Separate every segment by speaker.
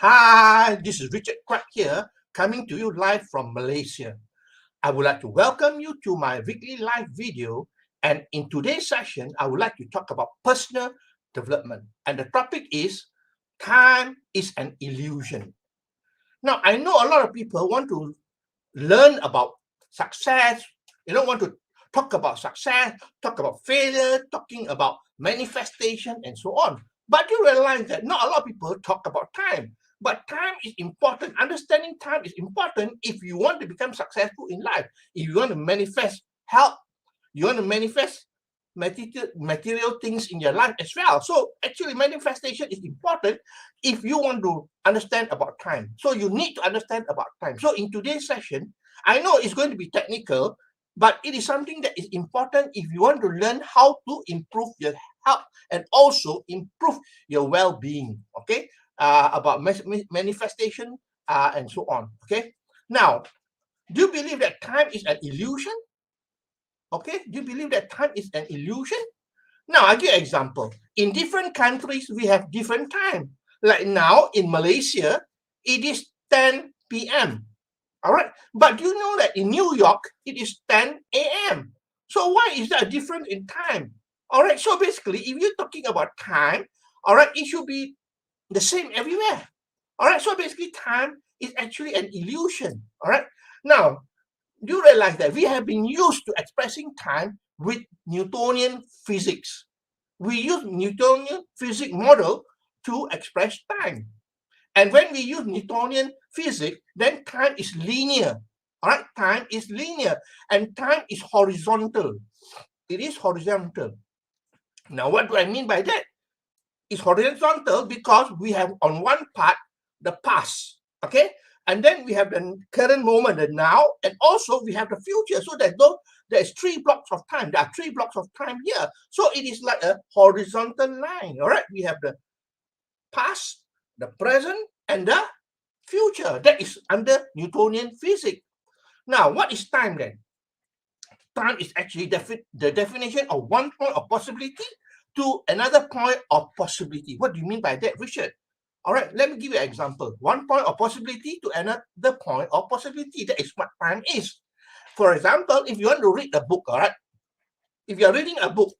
Speaker 1: Hi, this is Richard Quack here, coming to you live from Malaysia. I would like to welcome you to my weekly live video, and in today's session, I would like to talk about personal development, and the topic is time is an illusion. Now, I know a lot of people want to learn about success, want to talk about success, talk about failure, talking about manifestation, and so on. But you realize that not a lot of people talk about time. But time is important. Understanding time is important if you want to become successful in life. If you want to manifest health, you want to manifest material things in your life as well. So actually manifestation is important if you want to understand about time. So you need to understand about time. So in today's session, I know it's going to be technical, but it is something that is important if you want to learn how to improve your health and also improve your well-being. Okay, about manifestation and so on. Okay, now, do you believe that time is an illusion? Okay, do you believe that time is an illusion? Now, I'll give you an example. In different countries, we have different time. Like now in Malaysia, it is 10 p.m. All right. But do you know that in New York, it is 10 a.m.? So why is there a difference in time? All right. So basically, if you're talking about time, all right, it should be the same everywhere. All right. So basically, time is actually an illusion. All right. Now, do you realize that we have been used to expressing time with Newtonian physics? We use Newtonian physics model to express time. And when we use Newtonian physics, then time is linear. All right, time is linear and time is horizontal. It is horizontal. Now, what do I mean by that? It's horizontal because we have on one part the past, okay, and then we have the current moment, the now, and also we have the future. So there's 3 blocks of time. There are 3 blocks of time here. So it is like a horizontal line. All right, we have the past, the present, and the future. That is under Newtonian physics. Now, what is time then? Time is actually the definition of one point of possibility to another point of possibility. What do you mean by that, Richard? All right, let me give you an example. One point of possibility to another point of possibility. That is what time is. For example, if you want to read a book, all right, if you're reading a book,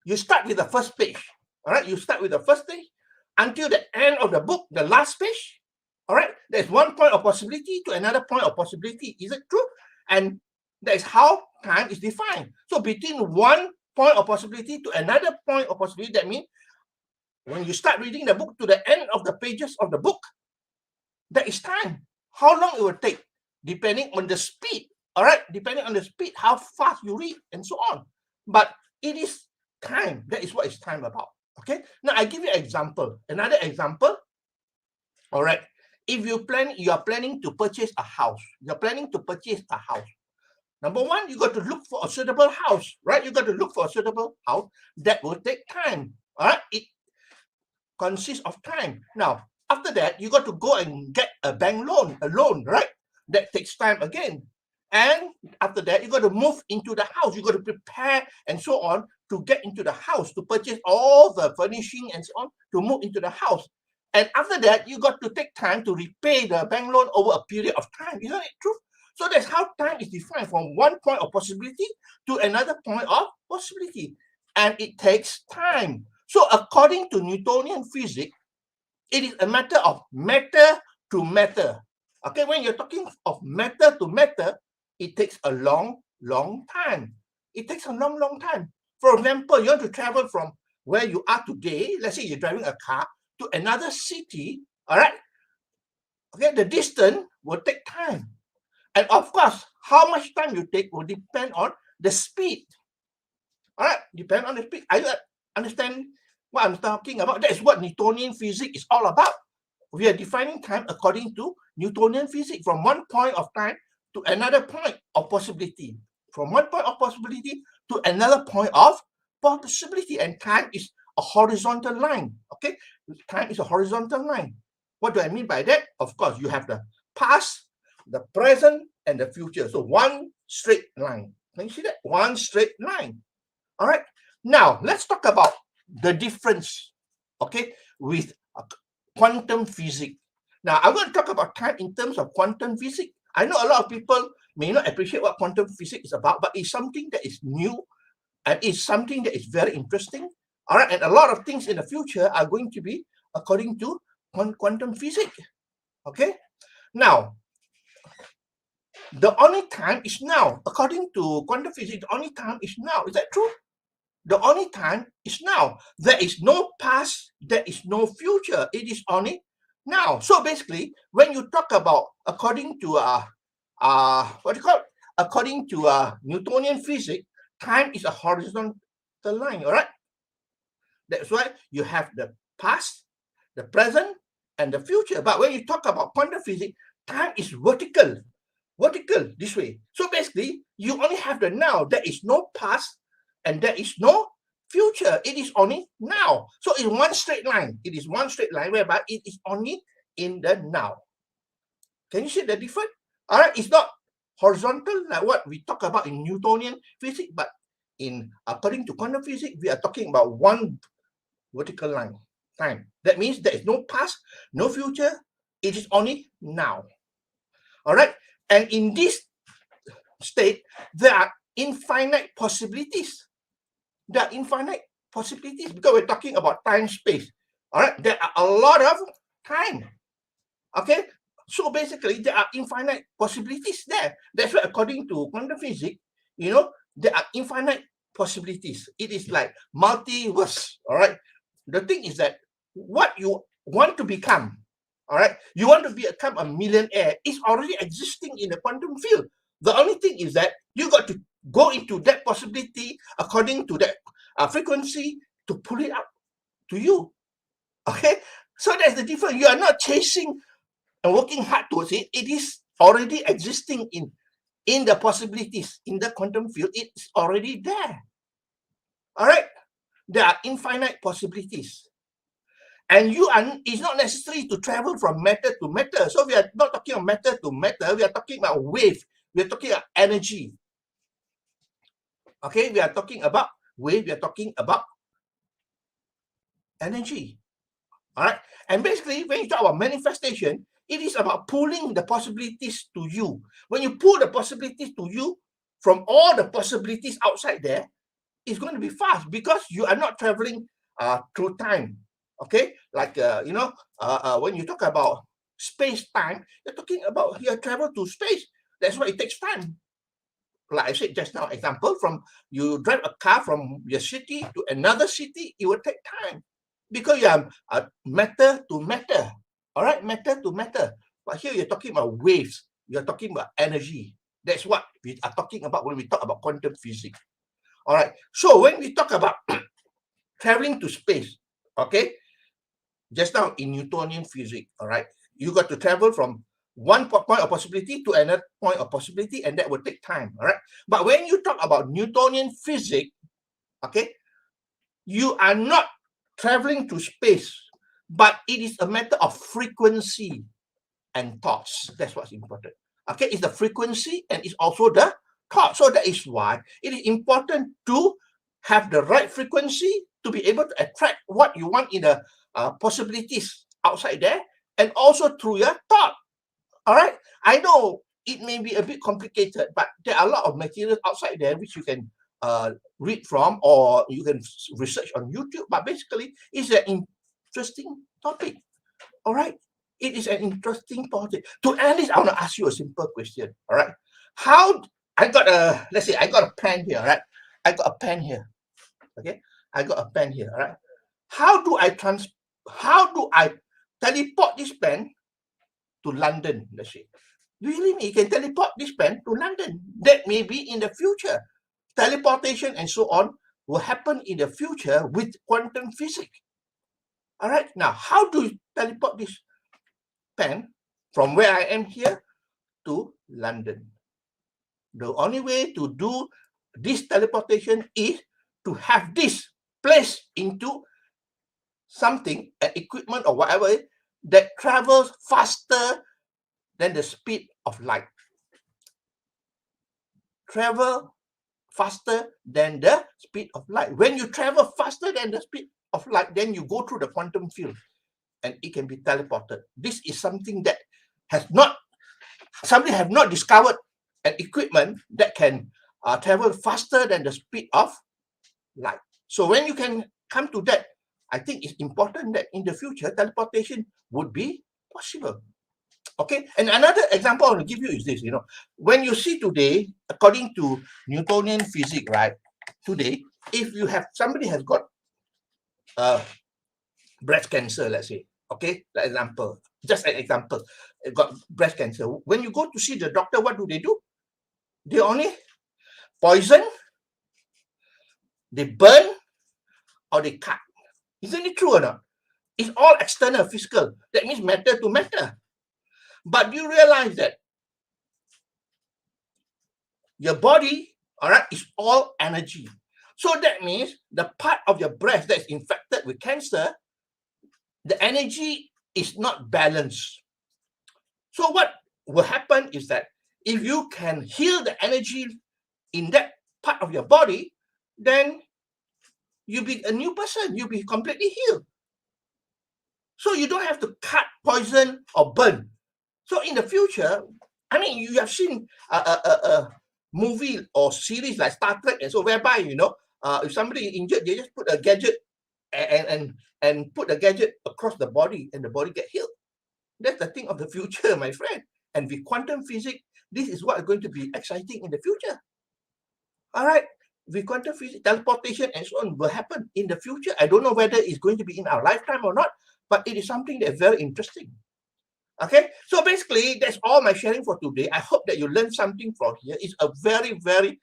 Speaker 1: you start with the first page. All right, you start with the first page until the end of the book, the last page. All right, there's one point of possibility to another point of possibility. Is it true? And that is how time is defined. So between one point of possibility to another point of possibility, that means when you start reading the book to the end of the pages of the book, that is time. How long it will take, depending on the speed. All right, depending on the speed, how fast you read, and so on. But it is time. That is what is time about. Okay. Now I give you an example. Another example. All right. If you are planning to purchase a house. You're planning to purchase a house. Number one, you got to look for a suitable house, right? You got to look for a suitable house. That will take time. All right. It consists of time. Now, after that, you got to go and get a bank loan, right? That takes time again. And after that, you got to move into the house. You got to prepare and so on to get into the house, to purchase all the furnishing and so on, to move into the house. And after that, you got to take time to repay the bank loan over a period of time. Isn't it true? So that's how time is defined, from one point of possibility to another point of possibility. And it takes time. So according to Newtonian physics, it is a matter of matter to matter. Okay, when you're talking of matter to matter, it takes a long, long time. It takes a long, long time. For example, you want to travel from where you are today, let's say you're driving a car, to another city, all right? Okay, the distance will take time. And of course, how much time you take will depend on the speed. All right, depend on the speed. Are you understand what I'm talking about? That is what Newtonian physics is all about. We are defining time according to Newtonian physics, from one point of time to another point of possibility. From one point of possibility to another point of possibility. And time is a horizontal line. Okay, time is a horizontal line. What do I mean by that? Of course, you have the past, the present, and the future. So one straight line. Can you see that? One straight line. All right. Now let's talk about the difference. Okay, with quantum physics. Now, I'm going to talk about time in terms of quantum physics. I know a lot of people may not appreciate what quantum physics is about, but it's something that is new and it's something that is very interesting. All right, and a lot of things in the future are going to be according to quantum physics. Okay, now the only time is now. According to quantum physics, the only time is now. Is that true? The only time is now. There is no past, there is no future. It is only now. So basically, when you talk about according to what do you call it? According to Newtonian physics, time is a horizontal line. All right. That's why you have the past, the present, and the future. But when you talk about quantum physics, time is vertical this way. So basically, you only have the now. There is no past and there is no future. It is only now. So in one straight line, it is one straight line whereby it is only in the now. Can you see the difference? All right, it's not horizontal like what we talk about in Newtonian physics, but according to quantum physics, we are talking about one vertical line, time. That means there is no past, no future. It is only now. All right. And in this state, there are infinite possibilities. There are infinite possibilities because we're talking about time space. All right. There are a lot of time. Okay. So basically, there are infinite possibilities there. That's why, according to quantum physics, there are infinite possibilities. It is like multiverse. All right. The thing is that what you want to become, all right, you want to become a millionaire, is already existing in the quantum field. The only thing is that you got to go into that possibility according to that frequency to pull it up to you. Okay, so that's the difference. You are not chasing and working hard towards it. It is already existing in the possibilities in the quantum field. It's already there. All right, there are infinite possibilities. And it's not necessary to travel from matter to matter. So we are not talking about matter to matter. We are talking about wave. We are talking about energy. Okay, we are talking about wave. We are talking about energy. All right. And basically, when you talk about manifestation, it is about pulling the possibilities to you. When you pull the possibilities to you from all the possibilities outside there, it's going to be fast because you are not traveling through time. Okay, like when you talk about space-time, you're talking about you travel to space. That's why it takes time. Like I said just now, example, from you drive a car from your city to another city, it will take time because you are matter to matter. All right, matter to matter. But here you're talking about waves. You're talking about energy. That's what we are talking about when we talk about quantum physics. All right. So when we talk about traveling to space, okay, just now in Newtonian physics, all right, you got to travel from one point of possibility to another point of possibility, and that will take time, all right? But when you talk about Newtonian physics, okay, you are not traveling to space, but it is a matter of frequency and thoughts. That's what's important. Okay, it's the frequency and it's also the thought. So that is why it is important to have the right frequency to be able to attract what you want in the possibilities outside there, and also through your thought. All right, I know it may be a bit complicated, but there are a lot of materials outside there which you can read from, or you can research on YouTube. But basically, it's an interesting topic. All right, it is an interesting topic. To end this, I want to ask you a simple question. All right, let's say I got a pen here. All right, I got a pen here. Okay, I got a pen here. All right, how do I teleport this pen to London? Let's say, really, you can teleport this pen to London. That may be in the future. Teleportation and so on will happen in the future with quantum physics. All right, now how do you teleport this pen from where I am here to London? The only way to do this teleportation is to have this placed into something, an equipment or whatever, that travels faster than the speed of light. Travel faster than the speed of light. When you travel faster than the speed of light, then you go through the quantum field. and it can be teleported. This is something that somebody have not discovered an equipment that can travel faster than the speed of light. So when you can come to that, I think it's important that in the future, teleportation would be possible. Okay, and another example I want to give you is this, when you see today, according to Newtonian physics, right, today, if you have, somebody has got breast cancer, let's say, okay, like example, just an example, got breast cancer. When you go to see the doctor, what do? They only poison, they burn, or they cut. Isn't it true or not? It's all external, physical. That means matter to matter. But you realize that your body, all right, is all energy. So that means the part of your breast that is infected with cancer, the energy is not balanced. So what will happen is that if you can heal the energy in that part of your body, then you'll be a new person. You'll be completely healed. So you don't have to cut, poison, or burn. So in the future, I mean, you have seen a movie or series like Star Trek, and so whereby, if somebody is injured, they just put a gadget and put the gadget across the body, and the body get healed. That's the thing of the future, my friend. And with quantum physics, this is what is going to be exciting in the future. All right, with quantum physics, teleportation and so on will happen in the future. I don't know whether it's going to be in our lifetime or not, but it is something that's very interesting. Okay, so basically, that's all my sharing for today. I hope that you learned something from here. It's a very, very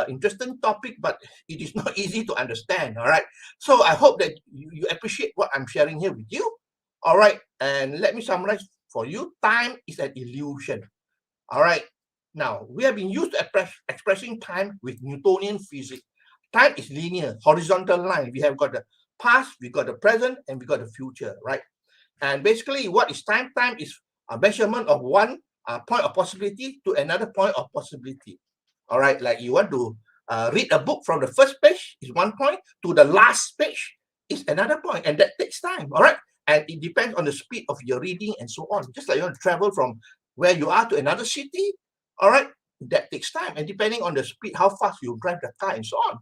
Speaker 1: interesting topic, but it is not easy to understand. All right, so I hope that you appreciate what I'm sharing here with you. All right, and let me summarize for you. Time is an illusion. All right, now we have been used to expressing time with Newtonian physics. Time is linear, horizontal line. We have got the past, we got the present, and we got the future, right? And basically, what is time? Time is a measurement of one point of possibility to another point of possibility. All right, like you want to read a book from the first page is one point to the last page is another point, and that takes time. All right, and it depends on the speed of your reading and so on. Just like you want to travel from where you are to another city, all right, that takes time, and depending on the speed, how fast you drive the car and so on.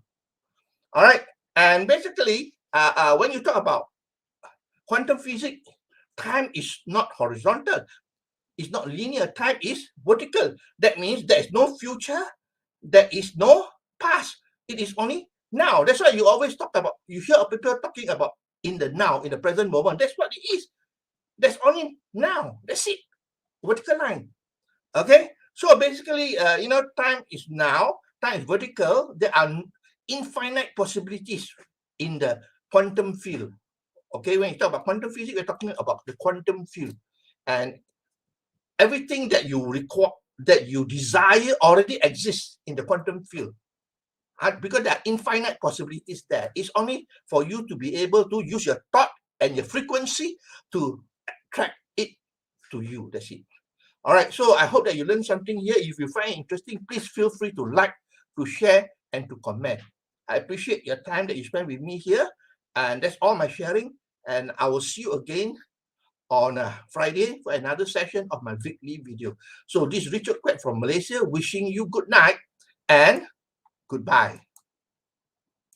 Speaker 1: All right, and basically, when you talk about quantum physics, time is not horizontal. It's not linear. Time is vertical. That means there is no future. There is no past. It is only now. That's why you always talk about, you hear people talking about in the now, in the present moment. That's what it is. That's only now. That's it. Vertical line. Okay? So basically, time is now. Time is vertical. There are infinite possibilities in the quantum field. Okay, when you talk about quantum physics, we're talking about the quantum field, and everything that you require, that you desire, already exists in the quantum field. Because there are infinite possibilities there. It's only for you to be able to use your thought and your frequency to attract it to you. That's it. All right. So I hope that you learned something here. If you find it interesting, please feel free to like, to share, and to comment. I appreciate your time that you spend with me here. And that's all my sharing. And I will see you again on Friday for another session of my weekly video. So this is Richard Quek from Malaysia, wishing you good night and goodbye.